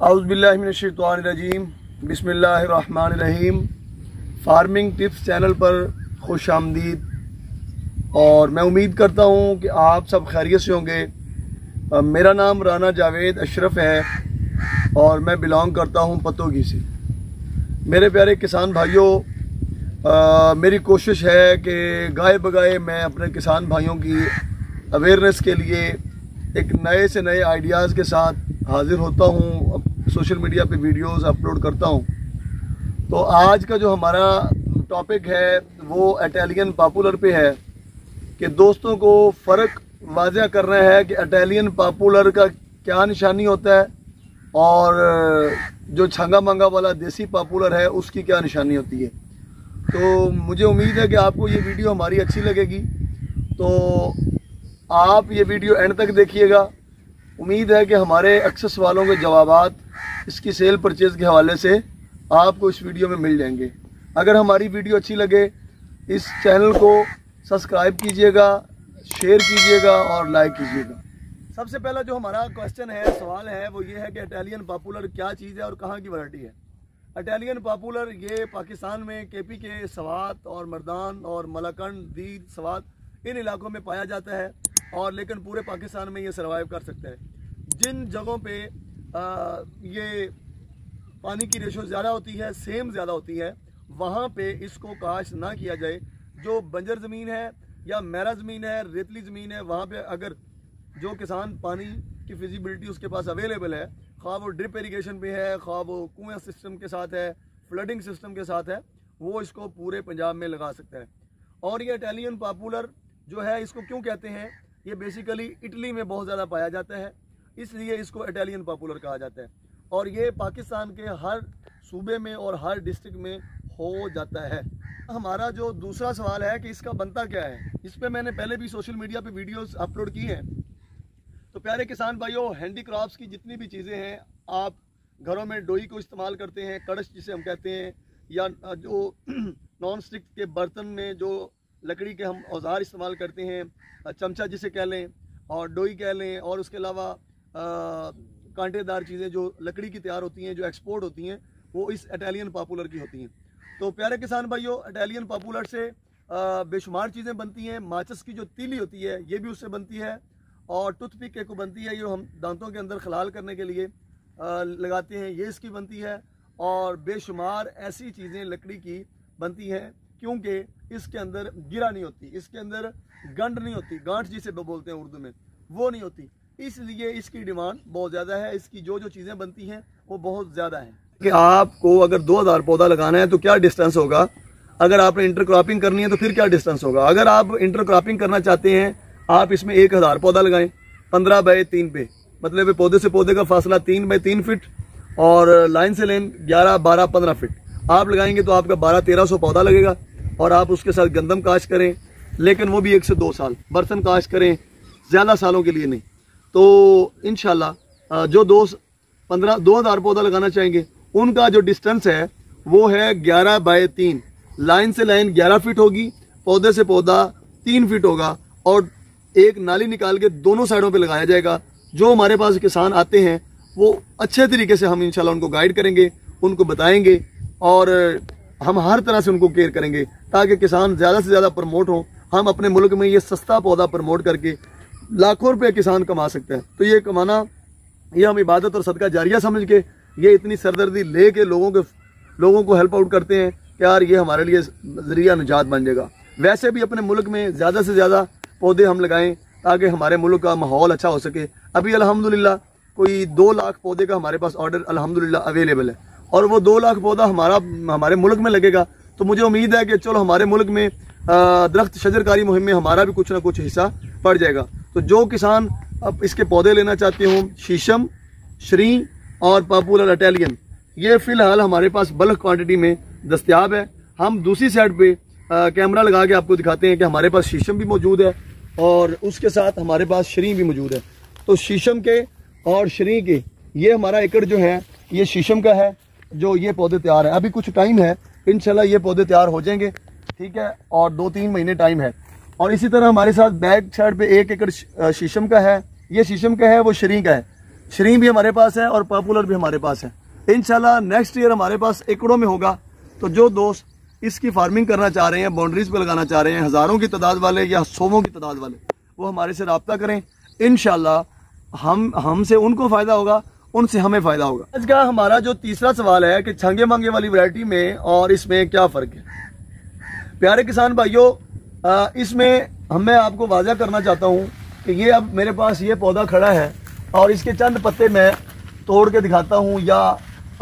औज़ुबिल्लाहिमिनश्शैतानिर्रजीम बिस्मिल्लाहिर्रहमानिर्रहीम। Farming tips channel पर खुश आमदीद। और मैं उम्मीद करता हूँ कि आप सब खैरियत से होंगे। मेरा नाम राना जावेद अशरफ है और मैं बिलोंग करता हूँ पतोगी से। मेरे प्यारे किसान भाइयों, मेरी कोशिश है कि गाए बगाए मैं अपने किसान भाइयों की अवेयरनेस के लिए एक नए से नए आइडियाज़ के साथ हाज़िर होता हूँ, सोशल मीडिया पे वीडियोस अपलोड करता हूँ। तो आज का जो हमारा टॉपिक है वो इटालियन पॉपुलर पे है कि दोस्तों को फ़र्क वाज़ह करना है कि इटालियन पॉपुलर का क्या निशानी होता है और जो छंगा मंगा वाला देसी पॉपुलर है उसकी क्या निशानी होती है। तो मुझे उम्मीद है कि आपको ये वीडियो हमारी अच्छी लगेगी, तो आप ये वीडियो एंड तक देखिएगा। उम्मीद है कि हमारे अक्सर सवालों के जवाबात इसकी सेल परचेज़ के हवाले से आपको इस वीडियो में मिल जाएंगे। अगर हमारी वीडियो अच्छी लगे इस चैनल को सब्सक्राइब कीजिएगा, शेयर कीजिएगा और लाइक कीजिएगा। सबसे पहला जो हमारा क्वेश्चन है, सवाल है, वो ये है कि इटालियन पॉपुलर क्या चीज़ है और कहाँ की वैरायटी है। इटालियन पॉपुलर ये पाकिस्तान में केपी के सवात और मर्दान और मलाकंड दीद सवात इन इलाकों में पाया जाता है और लेकिन पूरे पाकिस्तान में ये सर्वाइव कर सकता है। जिन जगहों पे ये पानी की रेशो ज़्यादा होती है, सेम ज़्यादा होती है, वहाँ पे इसको काश्त ना किया जाए। जो बंजर ज़मीन है या मैरा ज़मीन है, रेतली ज़मीन है, वहाँ पे अगर जो किसान पानी की फिजिबिलिटी उसके पास अवेलेबल है, खा वो ड्रिप इरीगेशन पे है, खा वो कुएँ सिस्टम के साथ है, फ्लडिंग सिस्टम के साथ है, वो इसको पूरे पंजाब में लगा सकता है। और ये इटालियन पॉपुलर जो है, इसको क्यों कहते हैं, ये बेसिकली इटली में बहुत ज़्यादा पाया जाता है, इसलिए इसको इटालियन पॉपुलर कहा जाता है। और ये पाकिस्तान के हर सूबे में और हर डिस्ट्रिक्ट में हो जाता है। हमारा जो दूसरा सवाल है कि इसका बनता क्या है, इस पर मैंने पहले भी सोशल मीडिया पे वीडियोस अपलोड की हैं। तो प्यारे किसान भाइयों, हैंडीक्राफ्ट्स की जितनी भी चीज़ें हैं, आप घरों में डोई को इस्तेमाल करते हैं, कड़श जिसे हम कहते हैं, या जो नॉन स्टिक के बर्तन में जो लकड़ी के हम औजार इस्तेमाल करते हैं, चमचा जिसे कह लें और डोई कह लें, और उसके अलावा कांटेदार चीज़ें जो लकड़ी की तैयार होती हैं, जो एक्सपोर्ट होती हैं, वो इस इटालियन पॉपुलर की होती हैं। तो प्यारे किसान भाइयों, इटालियन पॉपुलर से बेशुमार चीज़ें बनती हैं। माचिस की जो तीली होती है ये भी उससे बनती है, और टूथपिक एक बनती है, ये हम दांतों के अंदर खलाल करने के लिए लगाते हैं, ये इसकी बनती है। और बेशुमार ऐसी चीज़ें लकड़ी की बनती हैं क्योंकि इसके अंदर गिरा नहीं होती, इसके अंदर गंड नहीं होती, गांठ जिसे बोलते हैं उर्दू में, वो नहीं होती, इसलिए इसकी डिमांड बहुत ज़्यादा है। इसकी जो चीज़ें बनती हैं वो बहुत ज़्यादा है। कि आपको अगर 2000 पौधा लगाना है तो क्या डिस्टेंस होगा, अगर आपने इंटरक्रॉपिंग करनी है तो फिर क्या डिस्टेंस होगा। अगर आप इंटरक्रॉपिंग करना चाहते हैं, आप इसमें 1000 पौधा लगाएं 15 बाई 3 पे, मतलब पौधे से पौधे का फासला 3 बाई 3 फीट और लाइन से लाइन 11, 12, 15 फीट आप लगाएंगे तो आपका 1200-1300 पौधा लगेगा। और आप उसके साथ गंदम काश्त करें, लेकिन वो भी 1 से 2 साल, बरसन काश्त करें, ज़्यादा सालों के लिए नहीं। तो इंशाल्लाह जो 2000 पौधा लगाना चाहेंगे उनका जो डिस्टेंस है वो है 11 बाई 3, लाइन से लाइन 11 फीट होगी, पौधे से पौधा 3 फीट होगा, और एक नाली निकाल के दोनों साइडों पे लगाया जाएगा। जो हमारे पास किसान आते हैं वो अच्छे तरीके से हम इंशाल्लाह उनको गाइड करेंगे, उनको बताएंगे और हम हर तरह से उनको केयर करेंगे ताकि किसान ज़्यादा से ज़्यादा प्रमोट हो। हम अपने मुल्क में ये सस्ता पौधा प्रमोट करके लाखों रुपए किसान कमा सकते हैं। तो ये कमाना, ये हम इबादत और सदका जारिया समझ के ये इतनी सरदर्दी ले के लोगों को हेल्प आउट करते हैं कि यार ये हमारे लिए ज़रिया निजात बन जाएगा। वैसे भी अपने मुल्क में ज़्यादा से ज़्यादा पौधे हम लगाएं ताकि हमारे मुल्क का माहौल अच्छा हो सके। अभी अल्हम्दुलिल्लाह कोई 2 लाख पौधे का हमारे पास ऑर्डर अल्हम्दुलिल्लाह अवेलेबल है, और वो 2 लाख पौधा हमारे मुल्क में लगेगा। तो मुझे उम्मीद है कि चलो हमारे मुल्क में दरख्त शजरकारी मुहिम में हमारा भी कुछ ना कुछ हिस्सा पड़ जाएगा। तो जो किसान अब इसके पौधे लेना चाहते हों, शीशम, श्री और पॉपुलर इटालियन, ये फ़िलहाल हमारे पास बल्क क्वांटिटी में दस्तयाब है। हम दूसरी साइड पे कैमरा लगा के आपको दिखाते हैं कि हमारे पास शीशम भी मौजूद है और उसके साथ हमारे पास श्री भी मौजूद है। तो शीशम के और श्री के ये हमारा एकड़ जो है ये शीशम का है, जो ये पौधे तैयार है। अभी कुछ टाइम है, इंशाल्लाह ये पौधे तैयार हो जाएंगे, ठीक है, और 2-3 महीने टाइम है। और इसी तरह हमारे साथ बैक साइड पे 1 एकड़ शीशम का है, ये शीशम का है, वो श्री का है। श्री भी हमारे पास है और पॉपुलर भी हमारे पास है। इंशाल्लाह नेक्स्ट ईयर हमारे पास एकड़ों में होगा। तो जो दोस्त इसकी फार्मिंग करना चाह रहे हैं, बाउंड्रीज पे लगाना चाह रहे हैं, हज़ारों की तादाद वाले या सौों की तादाद वाले, वो हमारे से रब्ता करें। इंशाल्लाह हमसे उनको फ़ायदा होगा, उनसे हमें फ़ायदा होगा। आज का हमारा जो तीसरा सवाल है कि छंगे मंगे वाली वैरायटी में और इसमें क्या फ़र्क है। प्यारे किसान भाइयों, इसमें मैं आपको वाज़ा करना चाहता हूँ कि ये अब मेरे पास ये पौधा खड़ा है और इसके चंद पत्ते मैं तोड़ के दिखाता हूँ या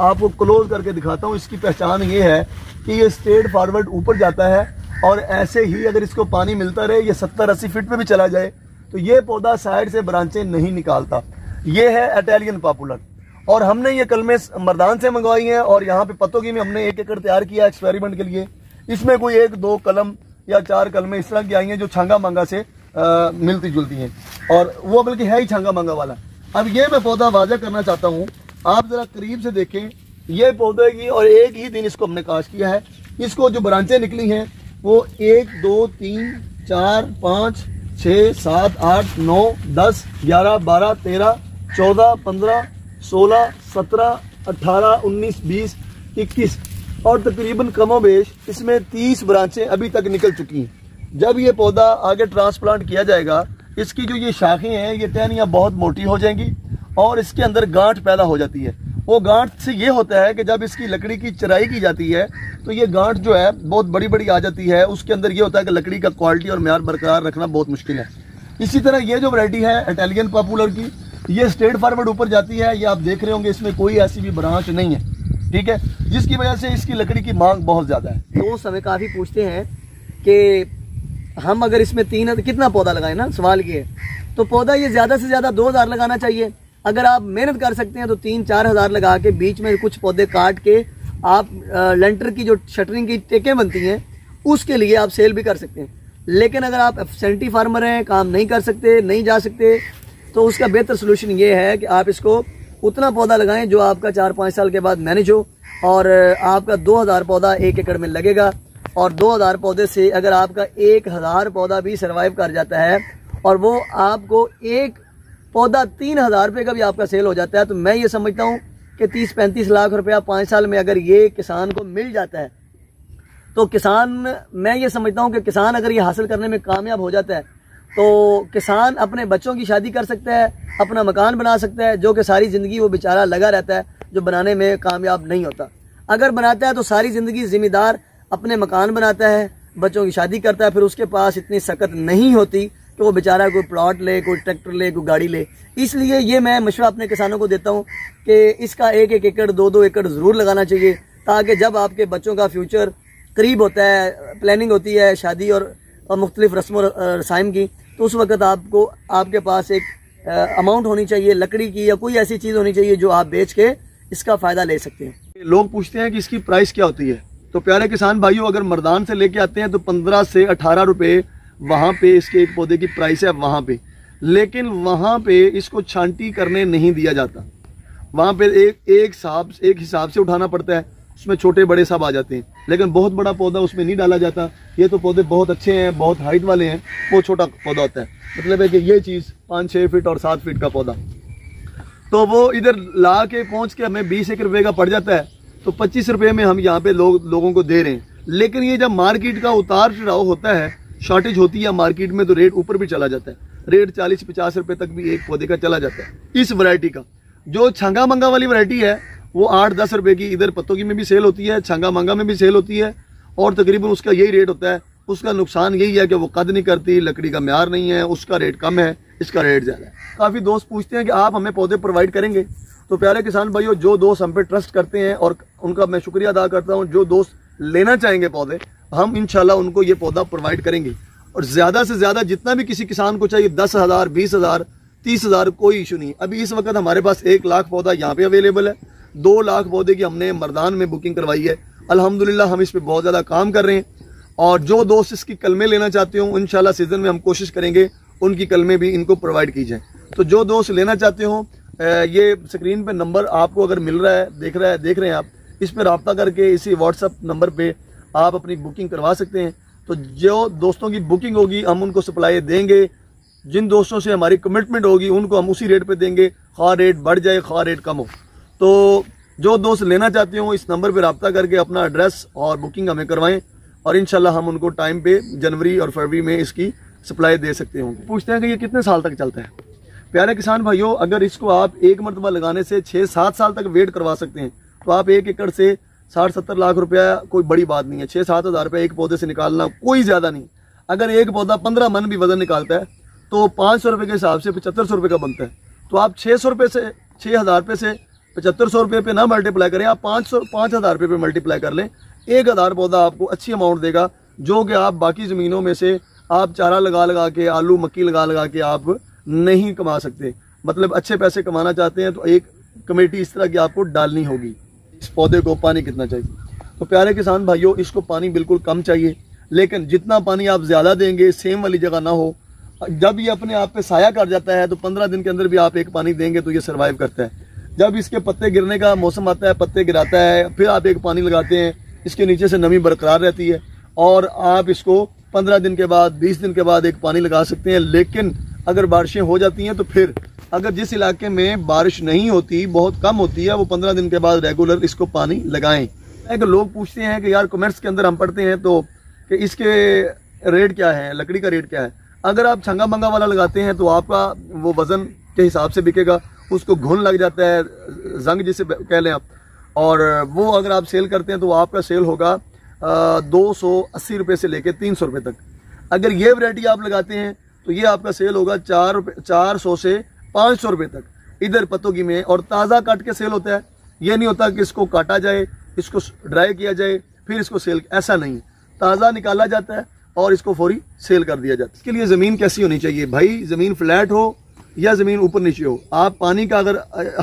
आपको क्लोज करके दिखाता हूँ। इसकी पहचान ये है कि ये स्ट्रेट फॉरवर्ड ऊपर जाता है और ऐसे ही अगर इसको पानी मिलता रहे, ये 70-80 फीट पे भी चला जाए तो ये पौधा साइड से ब्रांचें नहीं निकालता। ये है इटालियन पॉपुलर और हमने ये कलमें मर्दान से मंगवाई हैं और यहाँ पे पत्तोगी में हमने 1 एकड़ तैयार किया एक्सपेरिमेंट के लिए। इसमें कोई 1-2 कलम या 4 कलमें इस तरह की आई हैं जो छांगा मांगा से मिलती जुलती हैं और वो बल्कि है ही छांगा मांगा वाला। अब ये मैं पौधा वाज़ा करना चाहता हूँ, आप ज़रा करीब से देखें ये पौधे की, और एक ही दिन इसको हमने काश किया है। इसको जो ब्रांचें निकली हैं वो 1 2 3 4 5 6 7 8 9 10 11 12 13 14 15 16 17 18 19 20 21 और तकरीबन कमोबेश इसमें 30 ब्रांचें अभी तक निकल चुकी हैं। जब ये पौधा आगे ट्रांसप्लांट किया जाएगा, इसकी जो ये शाखें हैं, ये टहनियाँ बहुत मोटी हो जाएंगी और इसके अंदर गांठ पैदा हो जाती है। वो गांठ से ये होता है कि जब इसकी लकड़ी की चराई की जाती है तो ये गांठ जो है बहुत बड़ी बड़ी आ जाती है। उसके अंदर ये होता है कि लकड़ी का क्वालिटी और म्यार बरकरार रखना बहुत मुश्किल है। इसी तरह ये जो वैरायटी है इटालियन पॉपुलर की, ये स्ट्रेट फॉरवर्ड ऊपर जाती है। ये आप देख रहे होंगे, इसमें कोई ऐसी भी ब्रांच नहीं है, ठीक है, जिसकी वजह से इसकी लकड़ी की मांग बहुत ज़्यादा है। दोस्त हमें काफ़ी पूछते हैं कि हम अगर इसमें 3 कितना पौधा लगाएं ना, सवाल ये है। तो पौधा ये ज़्यादा से ज़्यादा 2000 लगाना चाहिए। अगर आप मेहनत कर सकते हैं तो 3-4 हज़ार लगा के बीच में कुछ पौधे काट के आप लेंटर की जो शटरिंग की टेकें बनती हैं उसके लिए आप सेल भी कर सकते हैं। लेकिन अगर आप एफिशिएंटी फार्मर हैं, काम नहीं कर सकते, नहीं जा सकते, तो उसका बेहतर सोल्यूशन ये है कि आप इसको उतना पौधा लगाएं जो आपका 4-5 साल के बाद मैनेज हो और आपका 2000 पौधा 1 एकड़ में लगेगा। और 2000 पौधे से अगर आपका 1000 पौधा भी सर्वाइव कर जाता है और वो आपको एक पौधा 3000 रुपये का भी आपका सेल हो जाता है, तो मैं ये समझता हूँ कि 30-35 लाख रुपया 5 साल में अगर ये किसान को मिल जाता है तो मैं ये समझता हूँ कि किसान अगर ये हासिल करने में कामयाब हो जाता है तो किसान अपने बच्चों की शादी कर सकता है, अपना मकान बना सकता है, जो कि सारी ज़िंदगी वो बेचारा लगा रहता है, जो बनाने में कामयाब नहीं होता। अगर बनाता है तो सारी ज़िंदगी ज़िम्मेदार अपने मकान बनाता है, बच्चों की शादी करता है, फिर उसके पास इतनी सकत नहीं होती कि वो बेचारा कोई प्लॉट ले, कोई ट्रैक्टर ले, कोई गाड़ी ले। इसलिए ये मैं मशवरा अपने किसानों को देता हूँ कि इसका 1-1 एकड़ 2-2 एकड़ ज़रूर लगाना चाहिए, ताकि जब आपके बच्चों का फ्यूचर करीब होता है, प्लानिंग होती है शादी और मुख्तलिफ रस्म रसायम की, तो उस वक्त आपको आपके पास एक अमाउंट होनी चाहिए लकड़ी की या कोई ऐसी चीज़ होनी चाहिए जो आप बेच के इसका फ़ायदा ले सकते हैं। लोग पूछते हैं कि इसकी प्राइस क्या होती है। तो प्यारे किसान भाइयों, अगर मर्दान से लेके आते हैं तो 15 से 18 रुपये वहाँ पे इसके एक पौधे की प्राइस है वहाँ पे। लेकिन वहाँ पे इसको छांटी करने नहीं दिया जाता। वहाँ पे एक हिसाब से उठाना पड़ता है, उसमें छोटे बड़े सब आ जाते हैं, लेकिन बहुत बड़ा पौधा उसमें नहीं डाला जाता। ये तो पौधे बहुत अच्छे हैं, बहुत हाइट वाले हैं, वो छोटा पौधा होता है। मतलब है कि ये चीज़ 5-6 फीट और 7 फीट का पौधा, तो वो इधर ला के पहुँच के हमें 20 रुपये का पड़ जाता है, तो 25 रुपये में हम यहाँ पे लोगों को दे रहे हैं। लेकिन ये जब मार्केट का उतार चढ़ाव होता है, शॉर्टेज होती है मार्केट में, तो रेट ऊपर भी चला जाता है। रेट 40-50 रुपये तक भी एक पौधे का चला जाता है इस वैरायटी का। जो छंगा मंगा वाली वैरायटी है वो 8-10 रुपये की इधर पत्तोगी में भी सेल होती है, छंगा मंगा में भी सेल होती है, और तकरीबन उसका यही रेट होता है। उसका नुकसान यही है कि वो कद नहीं करती, लकड़ी का म्यार नहीं है, उसका रेट कम है, इसका रेट ज़्यादा है। काफ़ी दोस्त पूछते हैं कि आप हमें पौधे प्रोवाइड करेंगे। तो प्यारे किसान भाइयों, जो दोस्त हम पे ट्रस्ट करते हैं और उनका मैं शुक्रिया अदा करता हूँ, जो दोस्त लेना चाहेंगे पौधे, हम इंशाल्लाह उनको ये पौधा प्रोवाइड करेंगे। और ज़्यादा से ज़्यादा जितना भी किसी किसान को चाहिए, 10,000, 20,000, 30,000, कोई इशू नहीं। अभी इस वक्त हमारे पास 1 लाख पौधा यहाँ पे अवेलेबल है। 2 लाख पौधे की हमने मर्दान में बुकिंग करवाई है। अल्हम्दुलिल्लाह हम इस पे बहुत ज़्यादा काम कर रहे हैं। और जो दोस्त इसकी कलमें लेना चाहते हो, इंशाल्लाह सीज़न में हम कोशिश करेंगे उनकी कलमें भी इनको प्रोवाइड की जाए। तो जो दोस्त लेना चाहते हो, ये स्क्रीन पे नंबर आपको अगर मिल रहा है, देख रहे हैं आप, इस पर रब्ता करके इसी व्हाट्सअप नंबर पे आप अपनी बुकिंग करवा सकते हैं। तो जो दोस्तों की बुकिंग होगी हम उनको सप्लाई देंगे जिन दोस्तों से हमारी कमिटमेंट होगी उनको हम उसी रेट पे देंगे, खा रेट बढ़ जाए खा रेट कम हो। तो जो दोस्त लेना चाहते हो इस नंबर पे रब्ता करके अपना एड्रेस और बुकिंग हमें करवाएं और इंशाल्लाह हम उनको टाइम पे जनवरी और फरवरी में इसकी सप्लाई दे सकते होंगे। पूछते हैं कि ये कितने साल तक चलता है। प्यारे किसान भाइयों, अगर इसको आप एक मरतबा लगाने से 6-7 साल तक वेट करवा सकते हैं तो आप 1 एकड़ से 60-70 लाख रुपया कोई बड़ी बात नहीं है। 6-7 हज़ार रुपये एक पौधे से निकालना कोई ज़्यादा नहीं। अगर एक पौधा 15 मन भी वजन निकालता है तो 500 रुपये के हिसाब से 7500 रुपये का बनता है। तो आप 600 रुपये से 6000 रुपये से 7500 रुपये पे ना मल्टीप्लाई करें, आप 5,000 रुपये पे मल्टीप्लाई कर लें। 1000 पौधा आपको अच्छी अमाउंट देगा, जो कि आप बाकी ज़मीनों में से आप चारा लगा के, आलू मक्की लगा के आप नहीं कमा सकते। मतलब अच्छे पैसे कमाना चाहते हैं तो एक कमेटी इस तरह की आपको डालनी होगी। इस पौधे को पानी कितना चाहिए? तो प्यारे किसान भाइयों, इसको पानी बिल्कुल कम चाहिए, लेकिन जितना पानी आप ज़्यादा देंगे सेम वाली जगह ना हो। जब ये अपने आप पे साया कर जाता है तो 15 दिन के अंदर भी आप एक पानी देंगे तो ये सर्वाइव करता है। जब इसके पत्ते गिरने का मौसम आता है, पत्ते गिराता है, फिर आप एक पानी लगाते हैं, इसके नीचे से नमी बरकरार रहती है और आप इसको 15 दिन के बाद 20 दिन के बाद एक पानी लगा सकते हैं। लेकिन अगर बारिशें हो जाती हैं तो फिर अगर जिस इलाके में बारिश नहीं होती, बहुत कम होती है, वो 15 दिन के बाद रेगुलर इसको पानी लगाएं। अगर लोग पूछते हैं कि यार कॉमर्स के अंदर हम पढ़ते हैं तो कि इसके रेट क्या है, लकड़ी का रेट क्या है। अगर आप छंगा मंगा वाला लगाते हैं तो आपका वो वज़न के हिसाब से बिकेगा, उसको घुन लग जाता है, जंग जिसे कह लें आप, और वो अगर आप सेल करते हैं तो आपका सेल होगा 280 रुपये से लेके 300 रुपये तक। अगर ये वैरायटी आप लगाते हैं तो ये आपका सेल होगा 400 से 500 रुपये तक इधर पतोगी में, और ताज़ा काट के सेल होता है। ये नहीं होता कि इसको काटा जाए, इसको ड्राई किया जाए फिर इसको सेल, ऐसा नहीं। ताज़ा निकाला जाता है और इसको फौरी सेल कर दिया जाता है। इसके लिए ज़मीन कैसी होनी चाहिए भाई? ज़मीन फ्लैट हो या ज़मीन ऊपर नीचे हो। आप पानी का अगर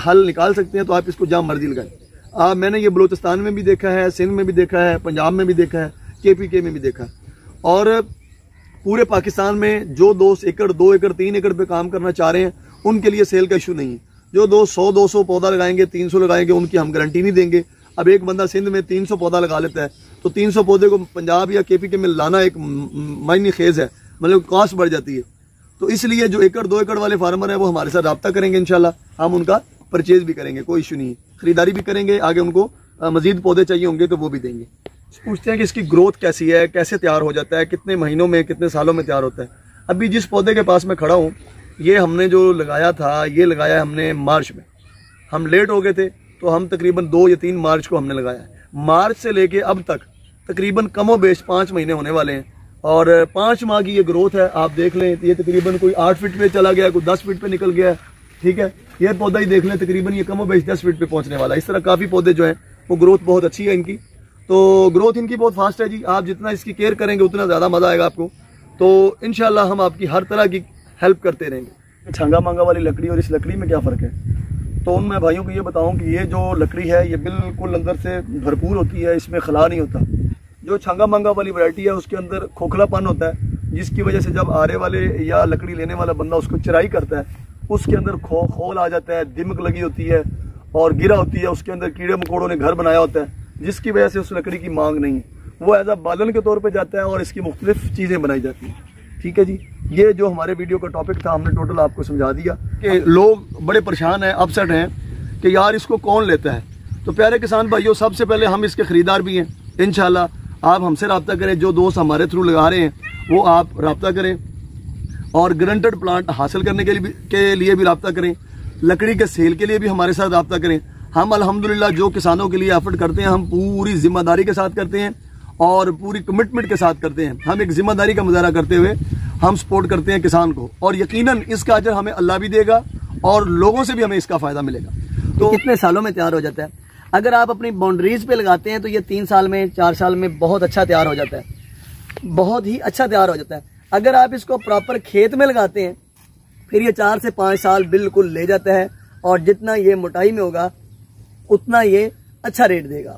हल निकाल सकते हैं तो आप इसको जहाँ मर्जी लगाएं। मैंने ये बलूचिस्तान में भी देखा है, सिंध में भी देखा है, पंजाब में भी देखा है, KPK में भी देखा है, और पूरे पाकिस्तान में जो 2 एकड़ 2 एकड़ 3 एकड़ पे काम करना चाह रहे हैं उनके लिए सेल का इशू नहीं है। जो 100-200 पौधा लगाएंगे, 300 लगाएंगे, उनकी हम गारंटी नहीं देंगे। अब एक बंदा सिंध में 300 पौधा लगा लेता है तो 300 पौधे को पंजाब या KPK में लाना एक मायने खेज है, मतलब कॉस्ट बढ़ जाती है। तो इसलिए जो 1-2 एकड़ वाले फार्मर हैं वो हमारे साथ रब्ता करेंगे, इंशाल्लाह हम उनका परचेज भी करेंगे, कोई इशू नहीं है, खरीदारी भी करेंगे। आगे उनको मजीद पौधे चाहिए होंगे तो वो भी देंगे। पूछते हैं कि इसकी ग्रोथ कैसी है, कैसे तैयार हो जाता है, कितने महीनों में कितने सालों में तैयार होता है। अभी जिस पौधे के पास मैं खड़ा हूँ ये हमने जो लगाया था, ये लगाया हमने मार्च में। हम लेट हो गए थे तो हम तकरीबन 2 या 3 मार्च को हमने लगाया है। मार्च से लेके अब तक तकरीबन कमो बेश 5 महीने होने वाले हैं और 5 माह की ये ग्रोथ है। आप देख लें ये तकरीबन कोई 8 फीट पे चला गया, कोई 10 फीट पे निकल गया है, ठीक है। ये पौधा ही देख लें तकरीबन ये कमो बेश 10 फीट पे पहुंचने वाला है। इस तरह काफ़ी पौधे जो हैं वो ग्रोथ बहुत अच्छी है इनकी, तो ग्रोथ इनकी बहुत फास्ट है जी। आप जितना इसकी केयर करेंगे उतना ज़्यादा मज़ा आएगा आपको। तो इंशाल्लाह हम आपकी हर तरह की हेल्प करते रहेंगे। छंगा मांगा वाली लकड़ी और इस लकड़ी में क्या फ़र्क है? तो उन मैं भाइयों को ये बताऊं कि ये जो लकड़ी है ये बिल्कुल अंदर से भरपूर होती है, इसमें खला नहीं होता। जो छंगा मांगा वाली वैरायटी है उसके अंदर खोखलापन होता है, जिसकी वजह से जब आरे वाले या लकड़ी लेने वाला बंदा उसको चराई करता है उसके अंदर खोल आ जाता है, दिमक लगी होती है और गिरा होती है, उसके अंदर कीड़े मकोड़ों ने घर बनाया होता है, जिसकी वजह से उस लकड़ी की मांग नहीं है। वो एज अ बालन के तौर पर जाता है और इसकी मुख्तलिफ चीज़ें बनाई जाती हैं, ठीक है जी। ये जो हमारे वीडियो का टॉपिक था हमने टोटल आपको समझा दिया कि लोग बड़े परेशान हैं, अपसेट हैं कि यार इसको कौन लेता है। तो प्यारे किसान भाइयों, सबसे पहले हम इसके ख़रीदार भी हैं। इंशाल्लाह आप हमसे रब्ता करें, जो दोस्त हमारे थ्रू लगा रहे हैं वो आप रब्ता करें और गारंटेड प्लांट हासिल करने के लिए भी रब्ता करें, लकड़ी के सेल के लिए भी हमारे साथ रब्ता करें। हम अल्हम्दुलिल्लाह जो किसानों के लिए एफर्ट करते हैं हम पूरी जिम्मेदारी के साथ करते हैं और पूरी कमिटमेंट के साथ करते हैं। हम एक जिम्मेदारी का मुजाहरा करते हुए हम सपोर्ट करते हैं किसान को, और यकीनन इसका अजर हमें अल्लाह भी देगा और लोगों से भी हमें इसका फ़ायदा मिलेगा। तो कितने सालों में तैयार हो जाता है? अगर आप अपनी बाउंड्रीज पे लगाते हैं तो ये 3 साल में 4 साल में बहुत अच्छा तैयार हो जाता है, बहुत ही अच्छा तैयार हो जाता है। अगर आप इसको प्रॉपर खेत में लगाते हैं फिर ये 4 से 5 साल बिल्कुल ले जाता है और जितना ये मोटाई में होगा उतना ये अच्छा रेट देगा।